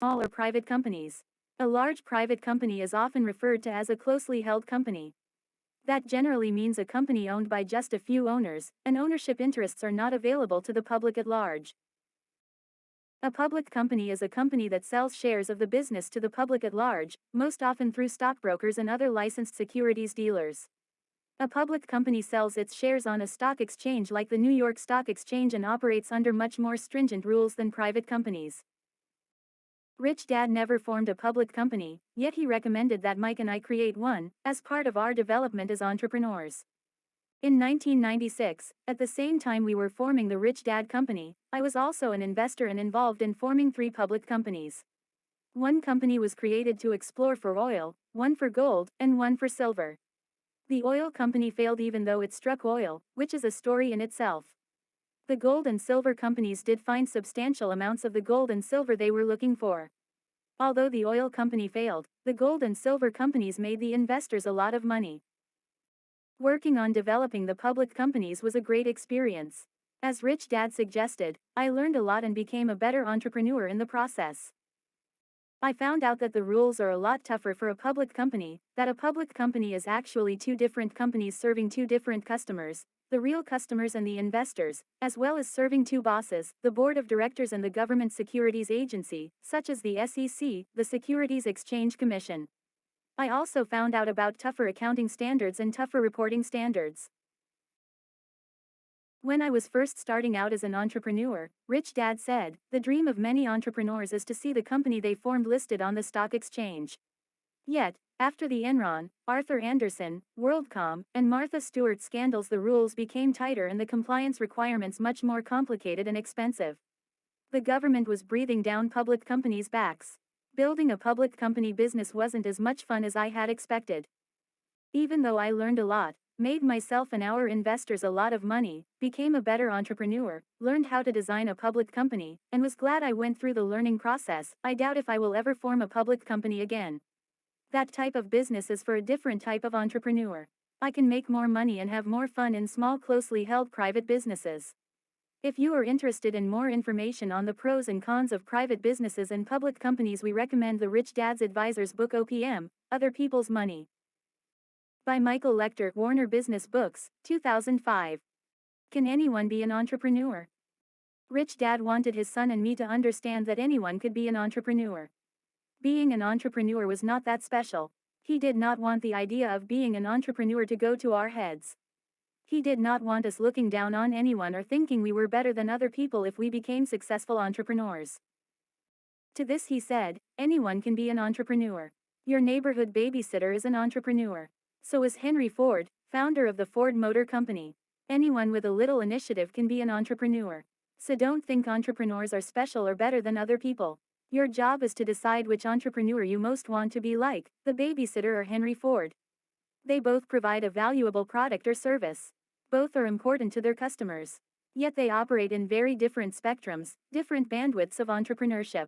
small or private companies. A large private company is often referred to as a closely held company. That generally means a company owned by just a few owners, and ownership interests are not available to the public at large. A public company is a company that sells shares of the business to the public at large, most often through stockbrokers and other licensed securities dealers. A public company sells its shares on a stock exchange like the New York Stock Exchange and operates under much more stringent rules than private companies. Rich Dad never formed a public company, yet he recommended that Mike and I create one, as part of our development as entrepreneurs. In 1996, at the same time we were forming the Rich Dad Company, I was also an investor and involved in forming 3 public companies. One company was created to explore for oil, one for gold, and one for silver. The oil company failed even though it struck oil, which is a story in itself. The gold and silver companies did find substantial amounts of the gold and silver they were looking for. Although the oil company failed, the gold and silver companies made the investors a lot of money. Working on developing the public companies was a great experience. As Rich Dad suggested, I learned a lot and became a better entrepreneur in the process. I found out that the rules are a lot tougher for a public company, that a public company is actually 2 different companies serving 2 different customers, the real customers and the investors, as well as serving 2 bosses, the board of directors and the government securities agency, such as the SEC, the Securities Exchange Commission. I also found out about tougher accounting standards and tougher reporting standards. When I was first starting out as an entrepreneur, Rich Dad said, the dream of many entrepreneurs is to see the company they formed listed on the stock exchange. Yet, after the Enron, Arthur Andersen, WorldCom, and Martha Stewart scandals, the rules became tighter and the compliance requirements much more complicated and expensive. The government was breathing down public companies' backs. Building a public company business wasn't as much fun as I had expected. Even though I learned a lot, made myself and our investors a lot of money, became a better entrepreneur, learned how to design a public company, and was glad I went through the learning process, I doubt if I will ever form a public company again. That type of business is for a different type of entrepreneur. I can make more money and have more fun in small, closely held private businesses. If you are interested in more information on the pros and cons of private businesses and public companies, we recommend the Rich Dad's Advisors book OPM, Other People's Money. By Michael Lecter, Warner Business Books, 2005. Can anyone be an entrepreneur? Rich Dad wanted his son and me to understand that anyone could be an entrepreneur. Being an entrepreneur was not that special. He did not want the idea of being an entrepreneur to go to our heads. He did not want us looking down on anyone or thinking we were better than other people if we became successful entrepreneurs. To this he said, anyone can be an entrepreneur. Your neighborhood babysitter is an entrepreneur. So is Henry Ford, founder of the Ford Motor Company. Anyone with a little initiative can be an entrepreneur. So don't think entrepreneurs are special or better than other people. Your job is to decide which entrepreneur you most want to be like, the babysitter or Henry Ford. They both provide a valuable product or service. Both are important to their customers. Yet they operate in very different spectrums, different bandwidths of entrepreneurship.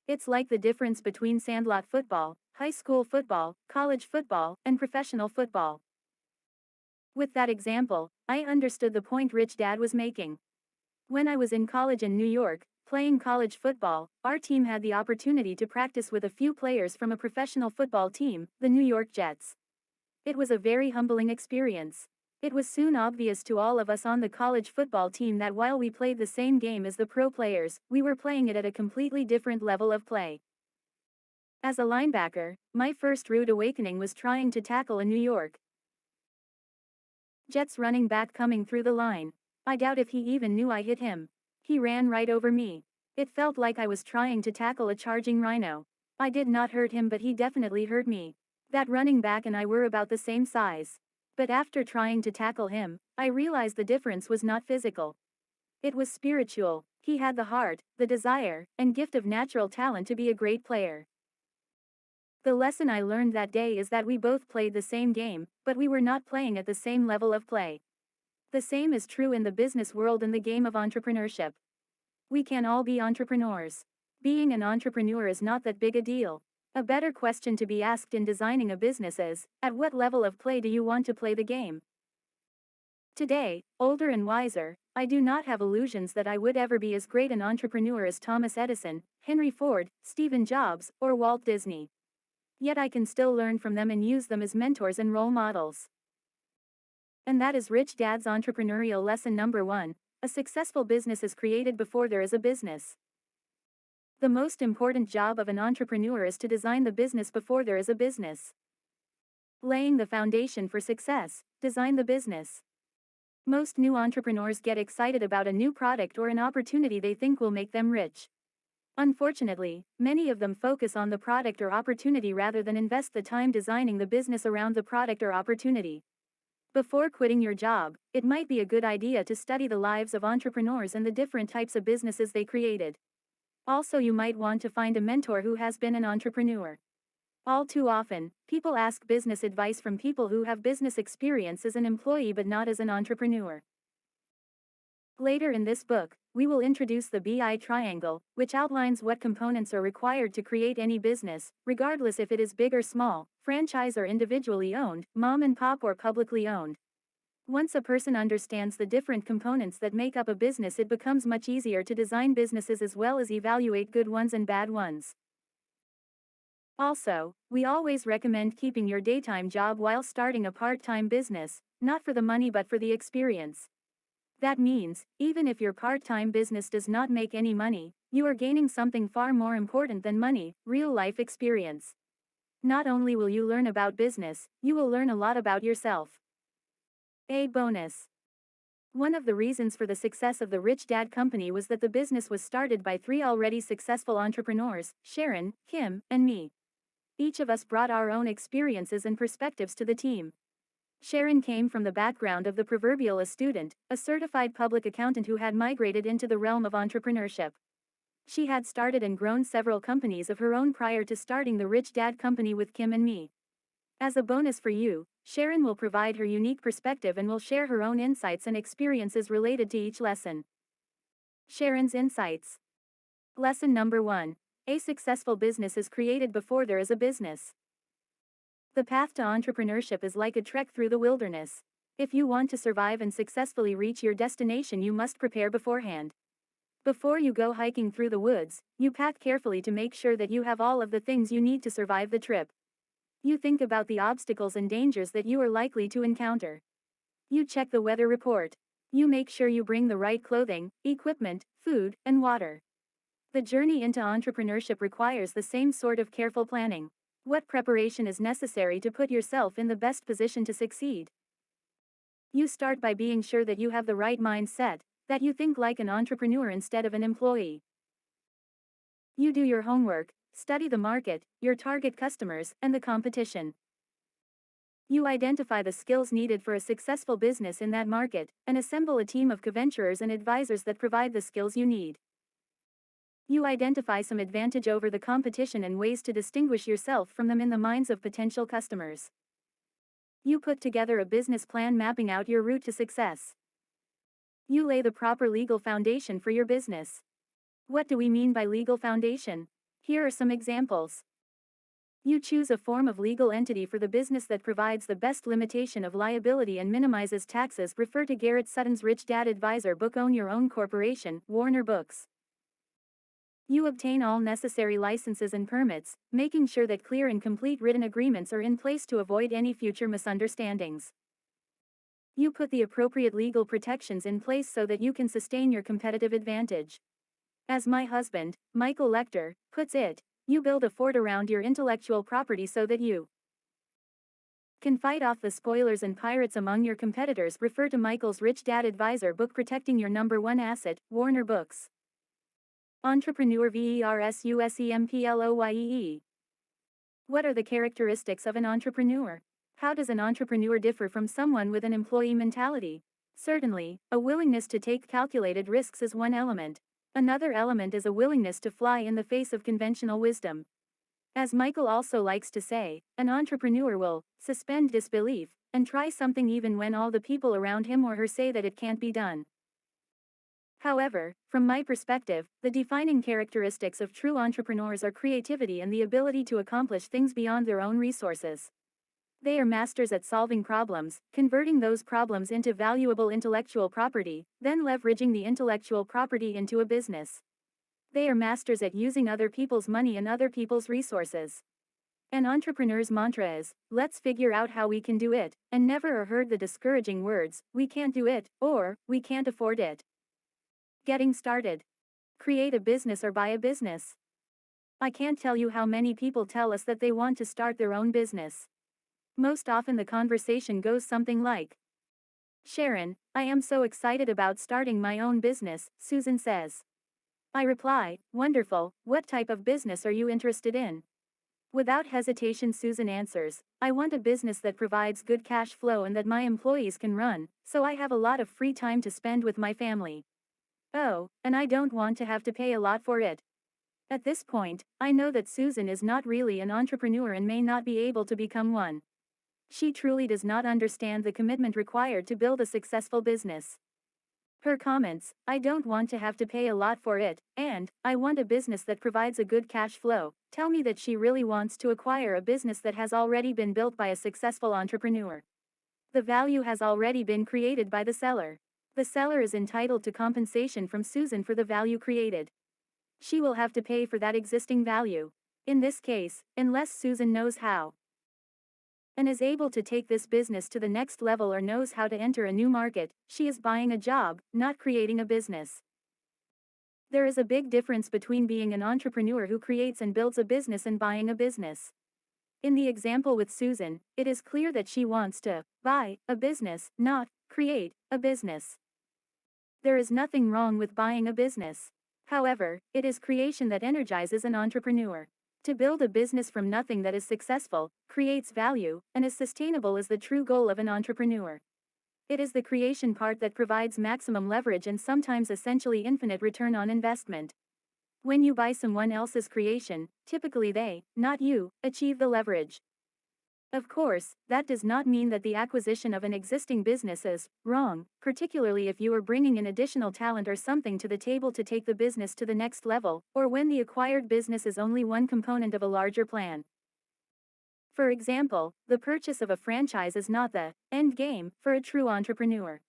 It's like the difference between sandlot football, high school football, college football, and professional football. With that example, I understood the point Rich Dad was making. When I was in college in New York, playing college football, our team had the opportunity to practice with a few players from a professional football team, the New York Jets. It was a very humbling experience. It was soon obvious to all of us on the college football team that while we played the same game as the pro players, we were playing it at a completely different level of play. As a linebacker, my first rude awakening was trying to tackle a New York Jets running back coming through the line. I doubt if he even knew I hit him. He ran right over me. It felt like I was trying to tackle a charging rhino. I did not hurt him, but he definitely hurt me. That running back and I were about the same size. But after trying to tackle him, I realized the difference was not physical. It was spiritual. He had the heart, the desire, and gift of natural talent to be a great player. The lesson I learned that day is that we both played the same game, but we were not playing at the same level of play. The same is true in the business world and the game of entrepreneurship. We can all be entrepreneurs. Being an entrepreneur is not that big a deal. A better question to be asked in designing a business is, at what level of play do you want to play the game? Today, older and wiser, I do not have illusions that I would ever be as great an entrepreneur as Thomas Edison, Henry Ford, Stephen Jobs, or Walt Disney. Yet I can still learn from them and use them as mentors and role models. And that is Rich Dad's entrepreneurial lesson number 1. A successful business is created before there is a business. The most important job of an entrepreneur is to design the business before there is a business. Laying the foundation for success, design the business. Most new entrepreneurs get excited about a new product or an opportunity they think will make them rich. Unfortunately, many of them focus on the product or opportunity rather than invest the time designing the business around the product or opportunity. Before quitting your job, it might be a good idea to study the lives of entrepreneurs and the different types of businesses they created. Also, you might want to find a mentor who has been an entrepreneur. All too often, people ask business advice from people who have business experience as an employee but not as an entrepreneur. Later in this book, we will introduce the BI triangle, which outlines what components are required to create any business, regardless if it is big or small, franchise or individually owned, mom and pop or publicly owned. Once a person understands the different components that make up a business, it becomes much easier to design businesses as well as evaluate good ones and bad ones. Also, we always recommend keeping your daytime job while starting a part-time business, not for the money but for the experience. That means, even if your part-time business does not make any money, you are gaining something far more important than money, real-life experience. Not only will you learn about business, you will learn a lot about yourself. A bonus. One of the reasons for the success of the Rich Dad Company was that the business was started by 3 already successful entrepreneurs, Sharon, Kim, and me. Each of us brought our own experiences and perspectives to the team. Sharon came from the background of the proverbial student, a certified public accountant who had migrated into the realm of entrepreneurship. She had started and grown several companies of her own prior to starting the Rich Dad Company with Kim and me. As a bonus for you, Sharon will provide her unique perspective and will share her own insights and experiences related to each lesson. Sharon's insights. Lesson number 1. A successful business is created before there is a business. The path to entrepreneurship is like a trek through the wilderness. If you want to survive and successfully reach your destination, you must prepare beforehand. Before you go hiking through the woods, you pack carefully to make sure that you have all of the things you need to survive the trip. You think about the obstacles and dangers that you are likely to encounter. You check the weather report. You make sure you bring the right clothing, equipment, food, and water. The journey into entrepreneurship requires the same sort of careful planning. What preparation is necessary to put yourself in the best position to succeed? You start by being sure that you have the right mindset, that you think like an entrepreneur instead of an employee. You do your homework, study the market, your target customers, and the competition. You identify the skills needed for a successful business in that market, and assemble a team of co-venturers and advisors that provide the skills you need. You identify some advantage over the competition and ways to distinguish yourself from them in the minds of potential customers. You put together a business plan mapping out your route to success. You lay the proper legal foundation for your business. What do we mean by legal foundation? Here are some examples. You choose a form of legal entity for the business that provides the best limitation of liability and minimizes taxes. Refer to Garrett Sutton's Rich Dad Advisor book. Own Your Own Corporation, Warner Books. You obtain all necessary licenses and permits, making sure that clear and complete written agreements are in place to avoid any future misunderstandings. You put the appropriate legal protections in place so that you can sustain your competitive advantage. As my husband, Michael Lecter, puts it, you build a fort around your intellectual property so that you can fight off the spoilers and pirates among your competitors. Refer to Michael's Rich Dad Advisor book. Protecting your number one asset, Warner Books. Entrepreneur VERSUSEMPLOYEE. What are the characteristics of an entrepreneur? How does an entrepreneur differ from someone with an employee mentality? Certainly, a willingness to take calculated risks is one element. Another element is a willingness to fly in the face of conventional wisdom. As Michael also likes to say, an entrepreneur will suspend disbelief and try something even when all the people around him or her say that it can't be done. However, from my perspective, the defining characteristics of true entrepreneurs are creativity and the ability to accomplish things beyond their own resources. They are masters at solving problems, converting those problems into valuable intellectual property, then leveraging the intellectual property into a business. They are masters at using other people's money and other people's resources. An entrepreneur's mantra is, let's figure out how we can do it, and never heard the discouraging words, we can't do it, or, we can't afford it. Getting started. Create a business or buy a business. I can't tell you how many people tell us that they want to start their own business. Most often the conversation goes something like, Sharon, I am so excited about starting my own business, Susan says. I reply, wonderful, what type of business are you interested in? Without hesitation Susan answers, I want a business that provides good cash flow and that my employees can run, so I have a lot of free time to spend with my family. Oh, and I don't want to have to pay a lot for it. At this point, I know that Susan is not really an entrepreneur and may not be able to become one. She truly does not understand the commitment required to build a successful business. Her comments, I don't want to have to pay a lot for it, and, I want a business that provides a good cash flow, tell me that she really wants to acquire a business that has already been built by a successful entrepreneur. The value has already been created by the seller. The seller is entitled to compensation from Susan for the value created. She will have to pay for that existing value. In this case, unless Susan knows how and is able to take this business to the next level or knows how to enter a new market, she is buying a job, not creating a business. There is a big difference between being an entrepreneur who creates and builds a business and buying a business. In the example with Susan, it is clear that she wants to buy a business, not create a business. There is nothing wrong with buying a business. However, it is creation that energizes an entrepreneur. To build a business from nothing that is successful, creates value, and is sustainable is the true goal of an entrepreneur. It is the creation part that provides maximum leverage and sometimes essentially infinite return on investment. When you buy someone else's creation, typically they, not you, achieve the leverage. Of course, that does not mean that the acquisition of an existing business is wrong, particularly if you are bringing in additional talent or something to the table to take the business to the next level, or when the acquired business is only one component of a larger plan. For example, the purchase of a franchise is not the end game for a true entrepreneur.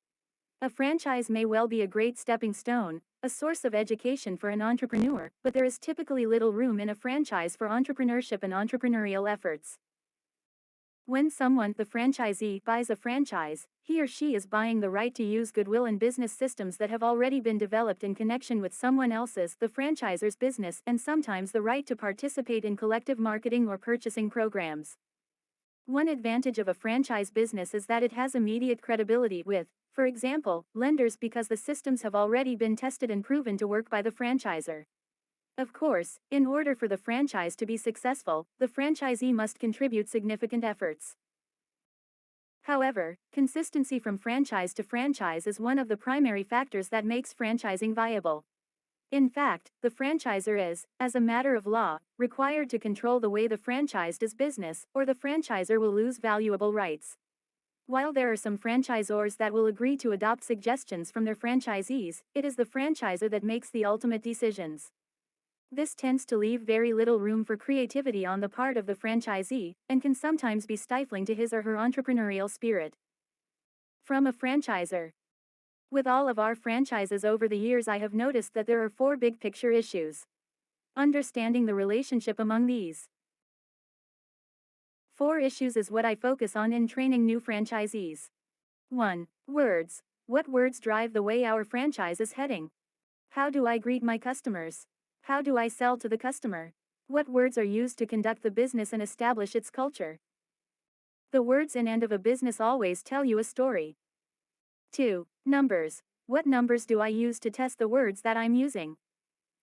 A franchise may well be a great stepping stone, a source of education for an entrepreneur, but there is typically little room in a franchise for entrepreneurship and entrepreneurial efforts. When someone, the franchisee, buys a franchise, he or she is buying the right to use goodwill and business systems that have already been developed in connection with someone else's, the franchisor's business, and sometimes the right to participate in collective marketing or purchasing programs. One advantage of a franchise business is that it has immediate credibility with, for example, lenders because the systems have already been tested and proven to work by the franchisor. Of course, in order for the franchise to be successful, the franchisee must contribute significant efforts. However, consistency from franchise to franchise is one of the primary factors that makes franchising viable. In fact, the franchisor is, as a matter of law, required to control the way the franchise does business, or the franchisor will lose valuable rights. While there are some franchisors that will agree to adopt suggestions from their franchisees, it is the franchisor that makes the ultimate decisions. This tends to leave very little room for creativity on the part of the franchisee, and can sometimes be stifling to his or her entrepreneurial spirit. From a franchisor. With all of our franchises over the years, I have noticed that there are 4 big picture issues. Understanding the relationship among these 4 issues is what I focus on in training new franchisees. 1. Words. What words drive the way our franchise is heading? How do I greet my customers? How do I sell to the customer? What words are used to conduct the business and establish its culture? The words and end of a business always tell you a story. 2. Numbers. What numbers do I use to test the words that I'm using?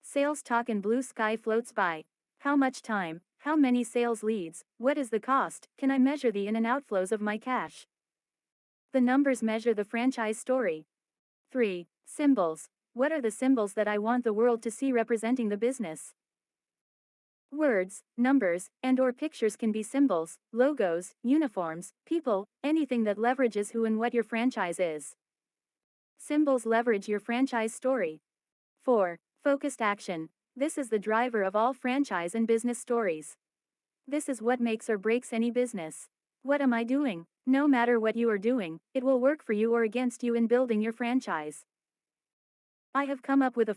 Sales talk and blue sky floats by. How much time? How many sales leads? What is the cost? Can I measure the in and outflows of my cash? The numbers measure the franchise story. 3. Symbols. What are the symbols that I want the world to see representing the business? Words, numbers, and/or pictures can be symbols, logos, uniforms, people, anything that leverages who and what your franchise is. Symbols leverage your franchise story. 4. Focused action. This is the driver of all franchise and business stories. This is what makes or breaks any business. What am I doing? No matter what you are doing, it will work for you or against you in building your franchise. I have come up with a